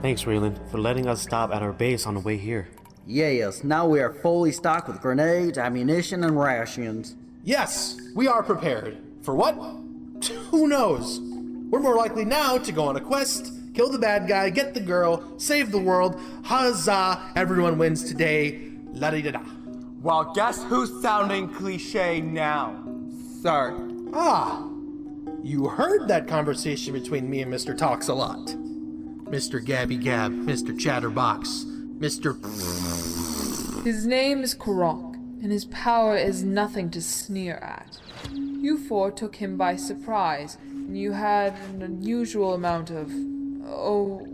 Thanks, Raelin, for letting us stop at our base on the way here. Yes, now we are fully stocked with grenades, ammunition, and rations. Yes, we are prepared. For what? Who knows? We're more likely now to go on a quest, kill the bad guy, get the girl, save the world. Huzzah! Everyone wins today. La-di-da-da. Well, guess who's sounding cliche now, sir? Ah, you heard that conversation between me and Mr. Talks-A-Lot. Mr. Gabby Gab, Mr. Chatterbox, Mr. His name is Korok, and his power is nothing to sneer at. You four took him by surprise, and you had an unusual amount of... oh...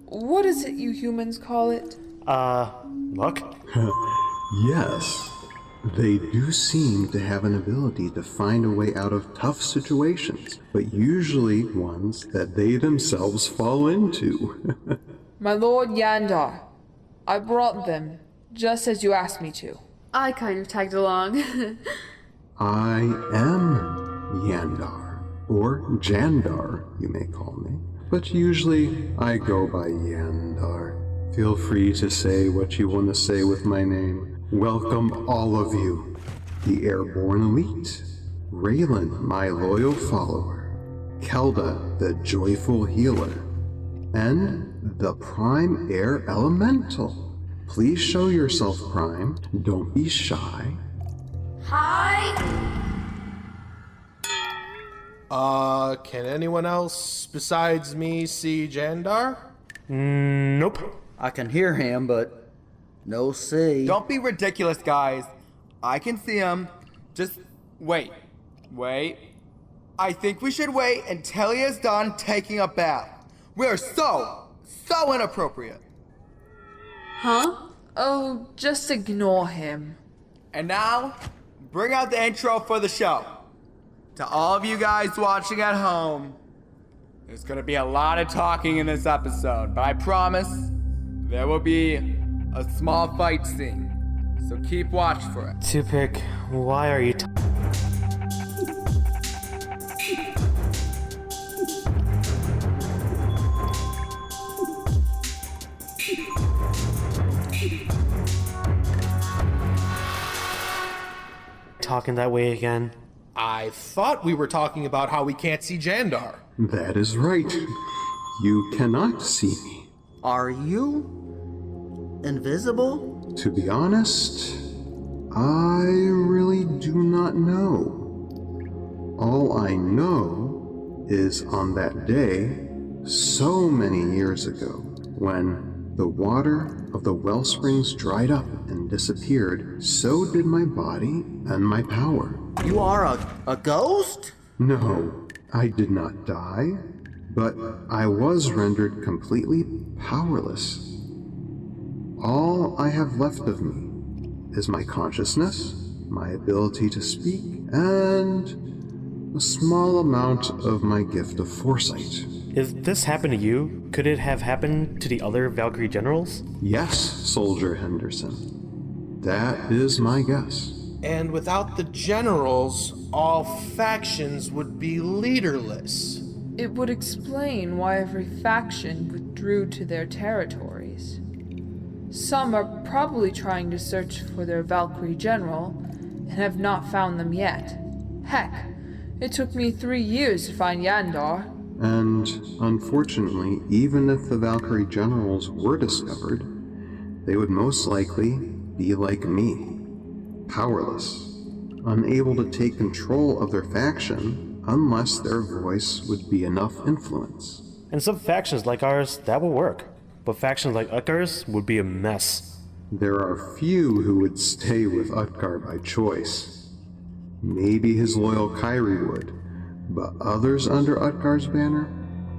what is it you humans call it? Luck? Yes. They do seem to have an ability to find a way out of tough situations, but usually ones that they themselves fall into. My Lord Jandar. I brought them, just as you asked me to. I kind of tagged along. I am Jandar, or Jandar, you may call me, but usually I go by Jandar. Feel free to say what you want to say with my name. Welcome all of you, the Airborne Elite, Raelin, my loyal follower, Kelda, the joyful healer, and the Prime Air Elemental. Please show yourself, Prime. Don't be shy. Hi! Can anyone else besides me see Jandar? Nope. I can hear him, but no see. Don't be ridiculous, guys. I can see him. Just wait. I think we should wait until he is done taking a bath. We are so inappropriate. Huh? Oh, just ignore him. And now, bring out the intro for the show. To all of you guys watching at home, there's gonna be a lot of talking in this episode, but I promise there will be a small fight scene. So keep watch for it. Toothpick, why are you talking that way again? I thought we were talking about how we can't see Jandar. That is right. You cannot see me. Are you invisible? To be honest, I really do not know. All I know is on that day, so many years ago, when the water of the wellsprings dried up and disappeared, so did my body and my power. You are a ghost? No, I did not die, but I was rendered completely powerless. All I have left of me is my consciousness, my ability to speak, and a small amount of my gift of foresight. If this happened to you, could it have happened to the other Valkyrie generals? Yes, Soldier Henderson. That is my guess. And without the generals, all factions would be leaderless. It would explain why every faction withdrew to their territories. Some are probably trying to search for their Valkyrie general and have not found them yet. Heck, it took me 3 years to find Jandar. And unfortunately, even if the Valkyrie generals were discovered, they would most likely be like me. Powerless, unable to take control of their faction unless their voice would be enough influence. And some factions like ours, that will work. But factions like Utgar's would be a mess. There are few who would stay with Utgar by choice. Maybe his loyal Kyrie would, but others under Utgar's banner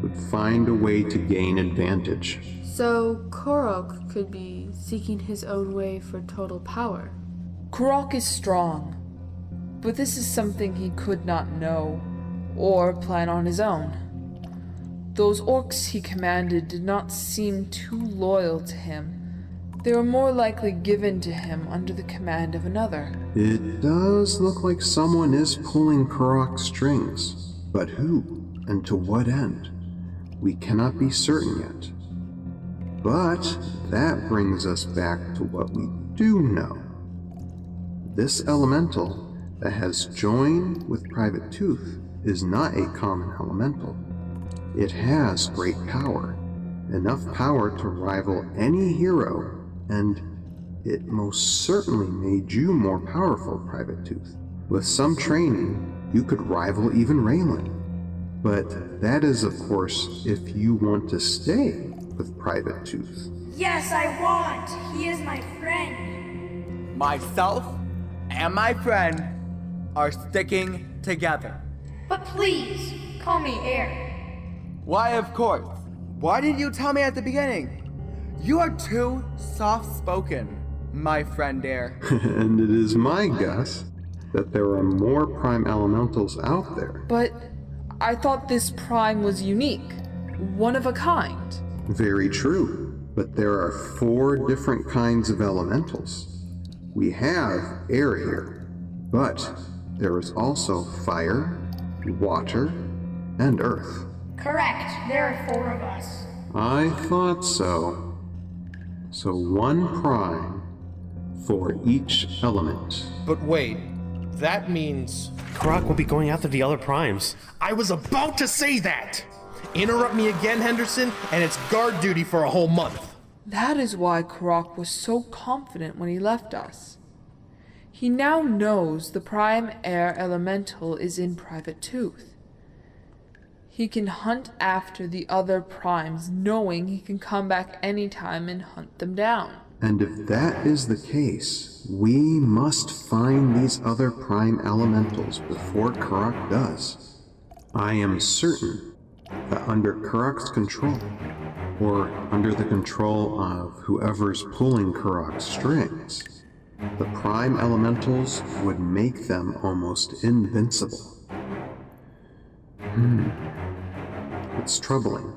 would find a way to gain advantage. So Korok could be seeking his own way for total power. Korok is strong, but this is something he could not know or plan on his own. Those orcs he commanded did not seem too loyal to him. They were more likely given to him under the command of another. It does look like someone is pulling Korok's strings, but who and to what end? We cannot be certain yet. But that brings us back to what we do know. This elemental that has joined with Private Tooth is not a common elemental. It has great power, enough power to rival any hero, and it most certainly made you more powerful, Private Tooth. With some training, you could rival even Raelin. But that is, of course, if you want to stay with Private Tooth. Yes, I want. He is my friend. Myself and my friend are sticking together. But please, call me Air. Why, of course. Why didn't you tell me at the beginning? You are too soft-spoken, my friend Air. And it is my guess that there are more prime elementals out there. But I thought this prime was unique, one of a kind. Very true, but there are 4 different kinds of elementals. We have air here, but there is also fire, water, and earth. Correct. There are 4 of us. I thought so. So 1 prime for each element. But wait, that means... Karak will be going after the other primes. I was about to say that! Interrupt me again, Henderson, and it's guard duty for a whole month. That is why Karak was so confident when he left us. He now knows the prime air elemental is in Private Tooth. He can hunt after the other primes, knowing he can come back anytime and hunt them down. And if that is the case, we must find these other prime elementals before Karak does. I am certain that under Karak's control, or under the control of whoever's pulling Karak's strings, the prime elementals would make them almost invincible. It's troubling.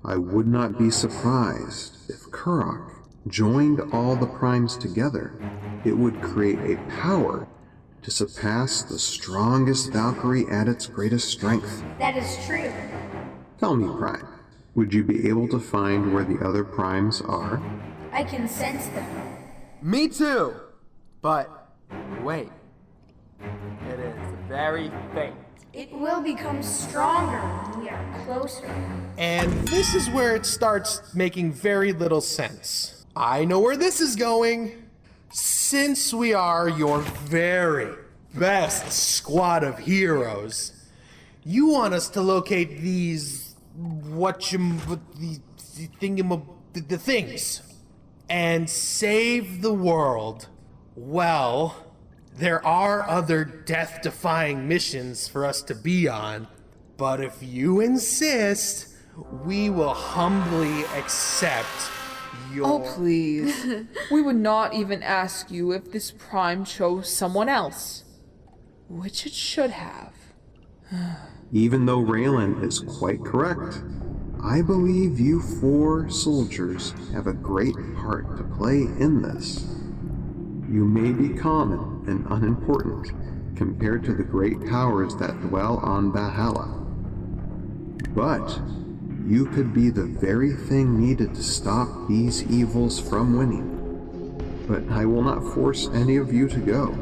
I would not be surprised if Karak joined all the primes together. It would create a power to surpass the strongest Valkyrie at its greatest strength. That is true. Tell me, Prime, would you be able to find where the other primes are? I can sense them. Me too! But wait. It is very faint. It will become stronger when we are closer. And this is where it starts making very little sense. I know where this is going. Since we are your very best squad of heroes, you want us to locate these the things and save the world. Well, there are other death-defying missions for us to be on, but if you insist, we will humbly accept your... Oh, please. We would not even ask you if this prime chose someone else, which it should have. Even though Raelin is quite correct, I believe you 4 soldiers have a great part to play in this. You may be common and unimportant compared to the great powers that dwell on Valhalla, but you could be the very thing needed to stop these evils from winning. But I will not force any of you to go.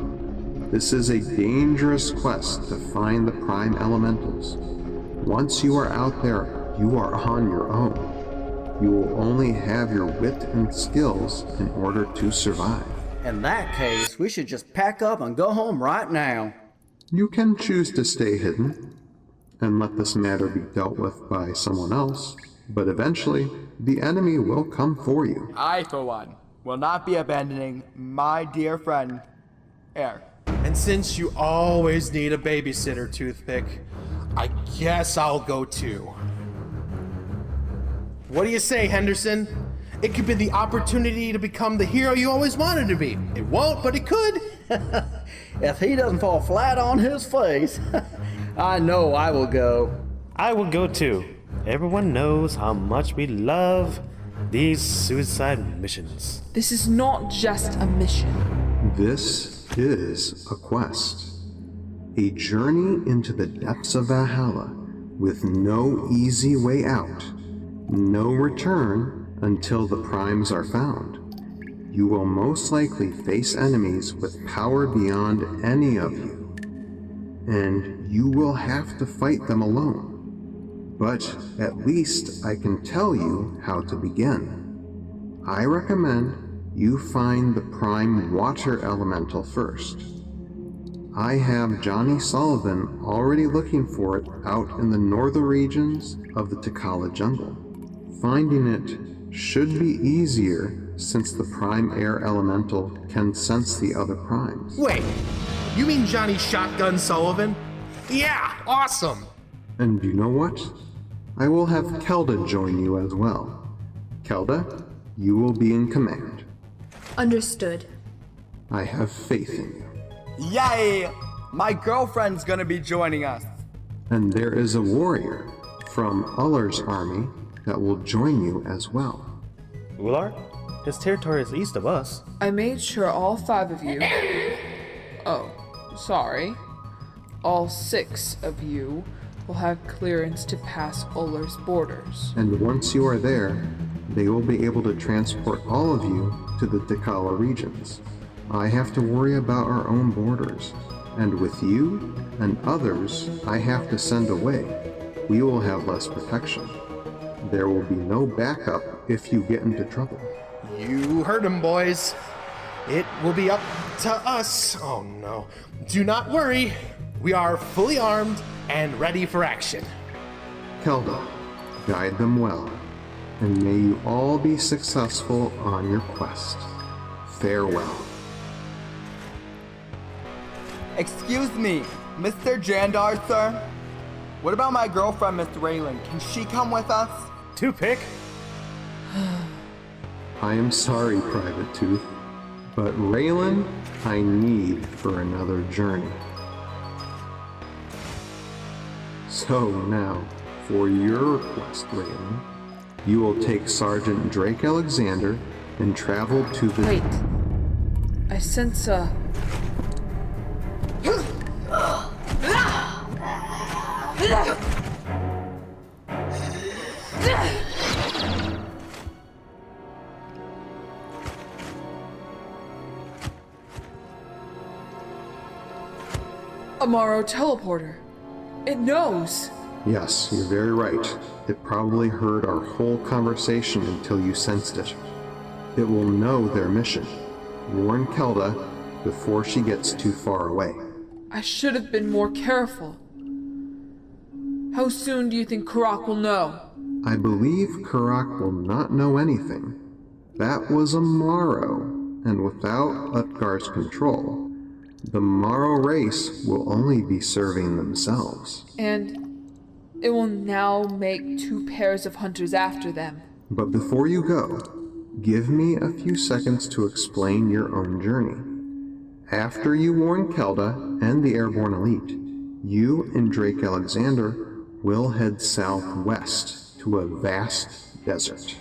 This is a dangerous quest to find the prime elementals. Once you are out there, you are on your own. You will only have your wit and skills in order to survive. In that case, we should just pack up and go home right now. You can choose to stay hidden and let this matter be dealt with by someone else, but eventually the enemy will come for you. I, for one, will not be abandoning my dear friend, Air. And since you always need a babysitter, Toothpick, I guess I'll go too. What do you say, Henderson? It could be the opportunity to become the hero you always wanted to be. It won't, but it could. If he doesn't fall flat on his face, I know I will go. I will go too. Everyone knows how much we love these suicide missions. This is not just a mission. This is a quest. A journey into the depths of Valhalla with no easy way out, no return, until the primes are found. You will most likely face enemies with power beyond any of you, and you will have to fight them alone. But at least I can tell you how to begin. I recommend you find the prime water elemental first. I have Johnny Sullivan already looking for it out in the northern regions of the Takala jungle. Finding it should be easier since the prime air elemental can sense the other primes. Wait, you mean Johnny Shotgun Sullivan? Yeah, awesome! And you know what? I will have Kelda join you as well. Kelda, you will be in command. Understood. I have faith in you. Yay! My girlfriend's gonna be joining us. And there is a warrior from Uller's army that will join you as well. Ular? His territory is east of us. I made sure all 5 of you. Oh, sorry. All 6 of you will have clearance to pass Uller's borders. And once you are there, they will be able to transport all of you to the Takala regions. I have to worry about our own borders, and with you and others I have to send away, we will have less protection. There will be no backup if you get into trouble. You heard him, boys. It will be up to us. Oh no. Do not worry. We are fully armed and ready for action. Kelda, guide them well, and may you all be successful on your quest. Farewell. Excuse me, Mr. Jandar, sir? What about my girlfriend, Miss Raelin? Can she come with us? Toothpick? I am sorry, Private Tooth, but Raelin, I need for another journey. So now, for your request, Raelin, you will take Sergeant Drake Alexander and travel to the... Wait. I sense a... Amaro teleporter. It knows. Yes, you're very right. It probably heard our whole conversation until you sensed it. It will know their mission. Warn Kelda before she gets too far away. I should have been more careful. How soon do you think Karak will know? I believe Karak will not know anything. That was a Morrow, and without Utgar's control, the Morrow race will only be serving themselves. And it will now make 2 pairs of hunters after them. But before you go, give me a few seconds to explain your own journey. After you warn Kelda and the Airborne Elite, you and Drake Alexander will head southwest to a vast desert.